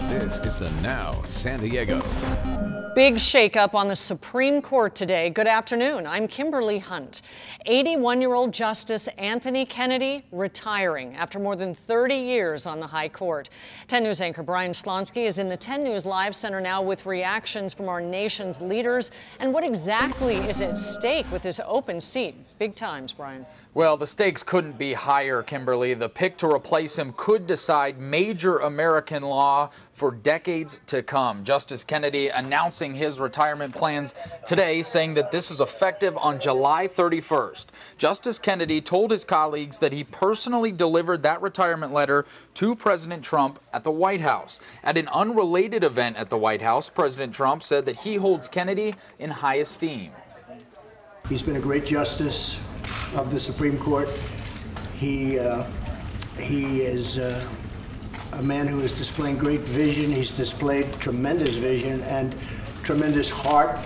This is the Now San Diego. Big shakeup on the Supreme Court today. Good afternoon. I'm Kimberly Hunt. 81-year-old Justice Anthony Kennedy retiring after more than 30 years on the High Court. 10 News anchor Brian Schlonsky is in the 10 News Live Center now with reactions from our nation's leaders. And what exactly is at stake with this open seat? Big times, Brian. Well, the stakes couldn't be higher, Kimberly. The pick to replace him could decide major American law for decades to come. Justice Kennedy announcing his retirement plans today, saying that this is effective on July 31st. Justice Kennedy told his colleagues that he personally delivered that retirement letter to President Trump at the White House. At an unrelated event at the White House, President Trump said that he holds Kennedy in high esteem. He's been a great justice of the Supreme Court. He is a man who is displaying great vision. He's displayed tremendous vision and tremendous heart.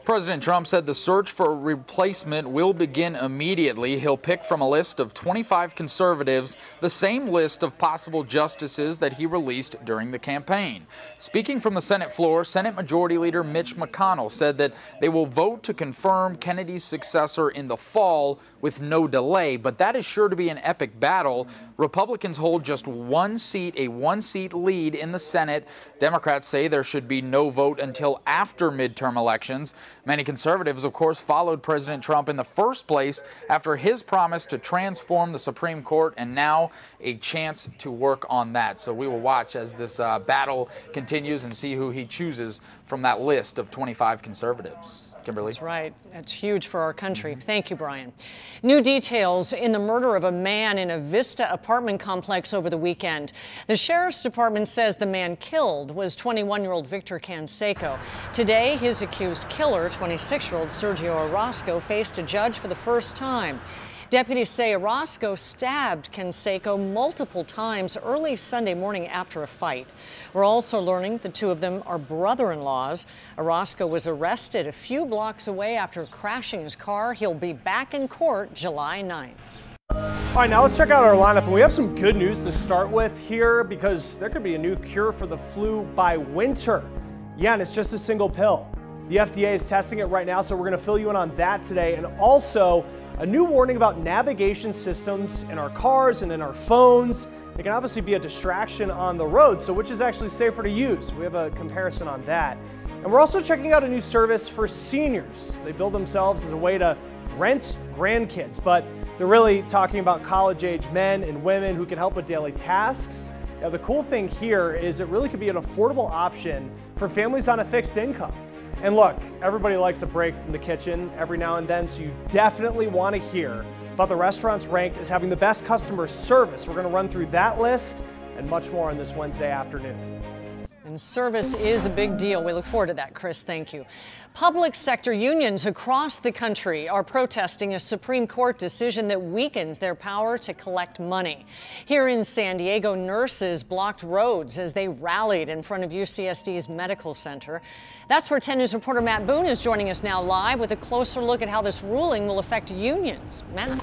President Trump said the search for a replacement will begin immediately. He'll pick from a list of 25 conservatives, the same list of possible justices that he released during the campaign. Speaking from the Senate floor, Senate Majority Leader Mitch McConnell said that they will vote to confirm Kennedy's successor in the fall with no delay, but that is sure to be an epic battle. Republicans hold just one seat, a one-seat lead in the Senate. Democrats say there should be no vote until after midterm elections. Many conservatives, of course, followed President Trump in the first place after his promise to transform the Supreme Court, and now a chance to work on that. So we will watch as this battle continues and see who he chooses from that list of 25 conservatives. Kimberly. That's right. That's huge for our country. Thank you, Brian. New details in the murder of a man in a Vista apartment complex over the weekend. The sheriff's department says the man killed was 21-year-old Victor Canseco. Today, his accused killer, 26-year-old Sergio Orozco, faced a judge for the first time. Deputies say Orozco stabbed Canseco multiple times early Sunday morning after a fight. We're also learning the two of them are brother-in-laws. Orozco was arrested a few blocks away after crashing his car. He'll be back in court July 9th. All right, now let's check out our lineup. And we have some good news to start with here because there could be a new cure for the flu by winter. Yeah, and it's just a single pill. The FDA is testing it right now, so we're going to fill you in on that today. And also, a new warning about navigation systems in our cars and in our phones. They can obviously be a distraction on the road, so which is actually safer to use? We have a comparison on that. And we're also checking out a new service for seniors. They build themselves as a way to rent grandkids, but they're really talking about college-age men and women who can help with daily tasks. Now, the cool thing here is it really could be an affordable option for families on a fixed income. And look, everybody likes a break from the kitchen every now and then, so you definitely want to hear about the restaurants ranked as having the best customer service. We're going to run through that list and much more on this Wednesday afternoon. And service is a big deal. We look forward to that, Chris. Thank you. Public sector unions across the country are protesting a Supreme Court decision that weakens their power to collect money. Here in San Diego, nurses blocked roads as they rallied in front of UCSD's medical center. That's where 10 News reporter Matt Boone is joining us now live with a closer look at how this ruling will affect unions. Matt.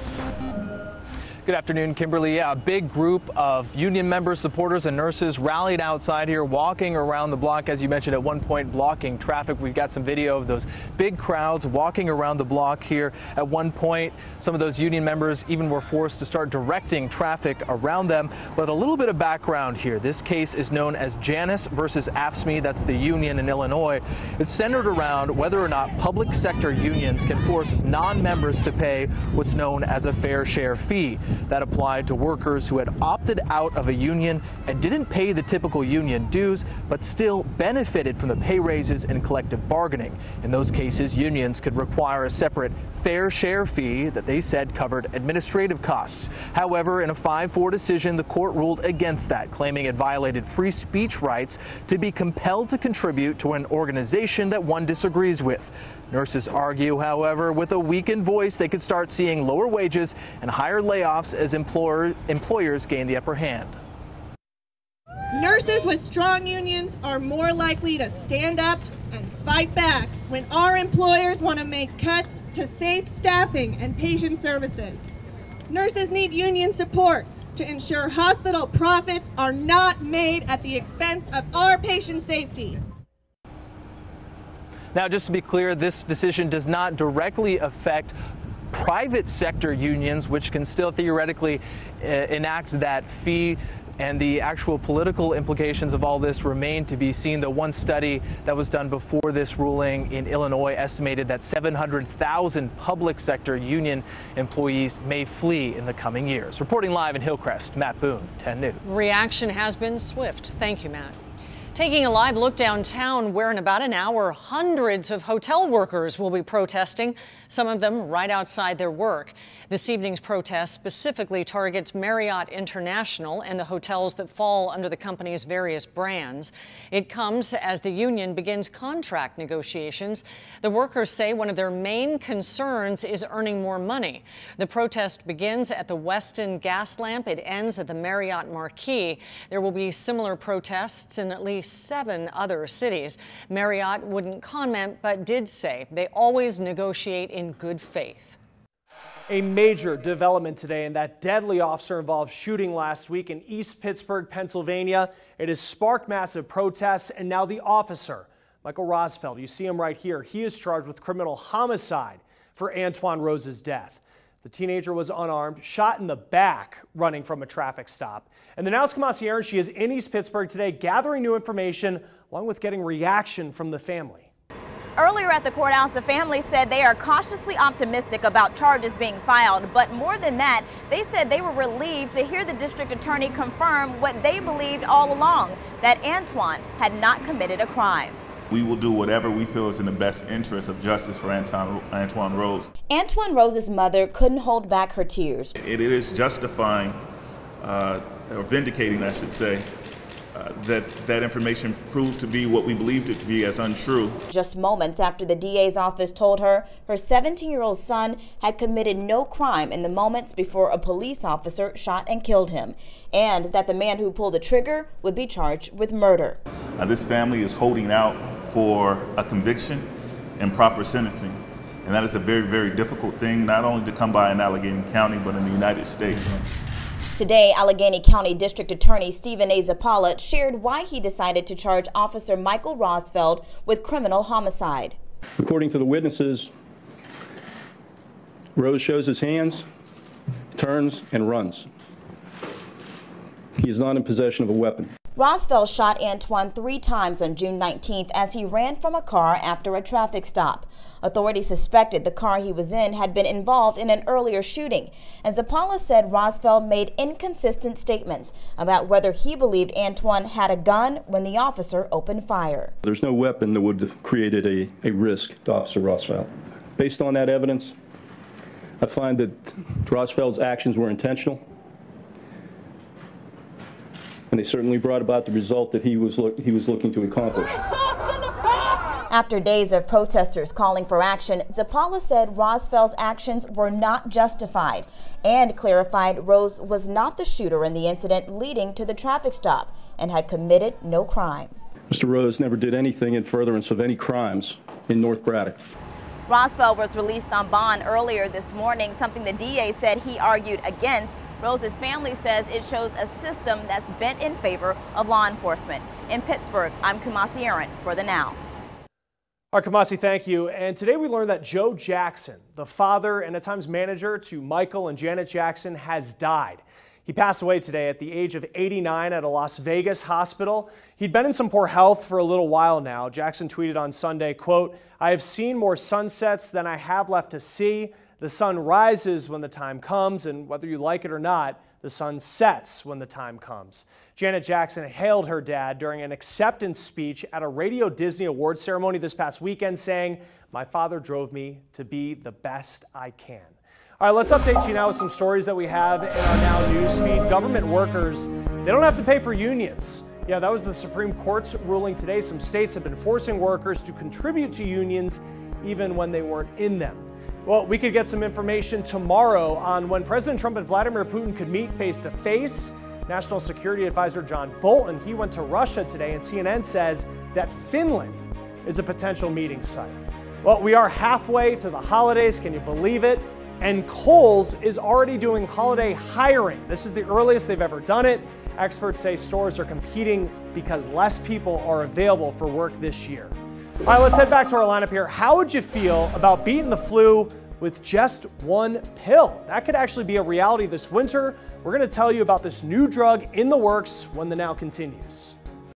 Good afternoon, Kimberly. Yeah, a big group of union members, supporters, and nurses rallied outside here, walking around the block, as you mentioned, at one point blocking traffic. We've got some video of those big crowds walking around the block here. At one point, some of those union members even were forced to start directing traffic around them. But a little bit of background here. This case is known as Janus versus AFSCME. That's the union in Illinois. It's centered around whether or not public sector unions can force non-members to pay what's known as a fair share fee. That applied to workers who had opted out of a union and didn't pay the typical union dues, but still benefited from the pay raises and collective bargaining. In those cases, unions could require a separate fair share fee that they said covered administrative costs. However, in a 5-4 decision, the court ruled against that, claiming it violated free speech rights to be compelled to contribute to an organization that one disagrees with. Nurses argue, however, with a weakened voice, they could start seeing lower wages and higher layoffs as employers gain the upper hand. Nurses with strong unions are more likely to stand up and fight back when our employers want to make cuts to safe staffing and patient services. Nurses need union support to ensure hospital profits are not made at the expense of our patient safety. Now, just to be clear, this decision does not directly affect private sector unions, which can still theoretically enact that fee, and the actual political implications of all this remain to be seen. The one study that was done before this ruling in Illinois estimated that 700,000 public sector union employees may flee in the coming years. Reporting live in Hillcrest, Matt Boone, 10 News. Reaction has been swift. Thank you, Matt. Taking a live look downtown, where in about an hour, hundreds of hotel workers will be protesting, some of them right outside their work. This evening's protest specifically targets Marriott International and the hotels that fall under the company's various brands. It comes as the union begins contract negotiations. The workers say one of their main concerns is earning more money. The protest begins at the Westin Gas Lamp. It ends at the Marriott Marquis. There will be similar protests in at least 7 other cities. Marriott wouldn't comment, but did say they always negotiate in good faith. A major development today in that deadly officer-involved shooting last week in East Pittsburgh, Pennsylvania. It has sparked massive protests, and now the officer, Michael Rosfeld, you see him right here. He is charged with criminal homicide for Antoine Rose's death. The teenager was unarmed, shot in the back, running from a traffic stop. And the Now's Kamasi Aaron, she is in East Pittsburgh today, gathering new information, along with getting reaction from the family. Earlier at the courthouse, the family said they are cautiously optimistic about charges being filed. But more than that, they said they were relieved to hear the district attorney confirm what they believed all along, that Antoine had not committed a crime. We will do whatever we feel is in the best interest of justice for Antoine Rose. Antoine Rose's mother couldn't hold back her tears. It is justifying, or vindicating, I should say, that information proves to be what we believed it to be as untrue. Just moments after the DA's office told her her 17-year-old son had committed no crime in the moments before a police officer shot and killed him, and that the man who pulled the trigger would be charged with murder. This family is holding out for a conviction and proper sentencing, and that is a very, very difficult thing, not only to come by in Allegheny County, but in the United States. Today, Allegheny County District Attorney Stephen A. Zappala shared why he decided to charge Officer Michael Rosfeld with criminal homicide. According to the witnesses, Rose shows his hands, turns, and runs. He is not in possession of a weapon. Rosfeld shot Antoine 3 times on June 19th as he ran from a car after a traffic stop. Authorities suspected the car he was in had been involved in an earlier shooting, and Zappala said Rosfeld made inconsistent statements about whether he believed Antoine had a gun when the officer opened fire. There's no weapon that would have created a risk to Officer Rosfeld. Based on that evidence, I find that Rosfeld's actions were intentional, and they certainly brought about the result that he was looking to accomplish. After days of protesters calling for action, Zappala said Rosfeld's actions were not justified and clarified Rose was not the shooter in the incident leading to the traffic stop and had committed no crime. Mr. Rose never did anything in furtherance of any crimes in North Braddock. Rosfeld was released on bond earlier this morning, something the DA said he argued against. Rose's family says it shows a system that's bent in favor of law enforcement. In Pittsburgh, I'm Kamasi Aaron for The Now. All right, Kamasi, thank you. And today we learned that Joe Jackson, the father and at times manager to Michael and Janet Jackson, has died. He passed away today at the age of 89 at a Las Vegas hospital. He'd been in some poor health for a little while now. Jackson tweeted on Sunday, quote, "I have seen more sunsets than I have left to see. The sun rises when the time comes, and whether you like it or not, the sun sets when the time comes." Janet Jackson hailed her dad during an acceptance speech at a Radio Disney Awards ceremony this past weekend, saying, "My father drove me to be the best I can." All right, let's update you now with some stories that we have in our Now news feed. Government workers, they don't have to pay for unions. Yeah, that was the Supreme Court's ruling today. Some states have been forcing workers to contribute to unions even when they weren't in them. Well, we could get some information tomorrow on when President Trump and Vladimir Putin could meet face to face. National Security Advisor John Bolton, he went to Russia today, and CNN says that Finland is a potential meeting site. Well, we are halfway to the holidays. Can you believe it? And Kohl's is already doing holiday hiring. This is the earliest they've ever done it. Experts say stores are competing because less people are available for work this year. All right, let's head back to our lineup here. How would you feel about beating the flu with just one pill? That could actually be a reality this winter. We're going to tell you about this new drug in the works when the Now continues.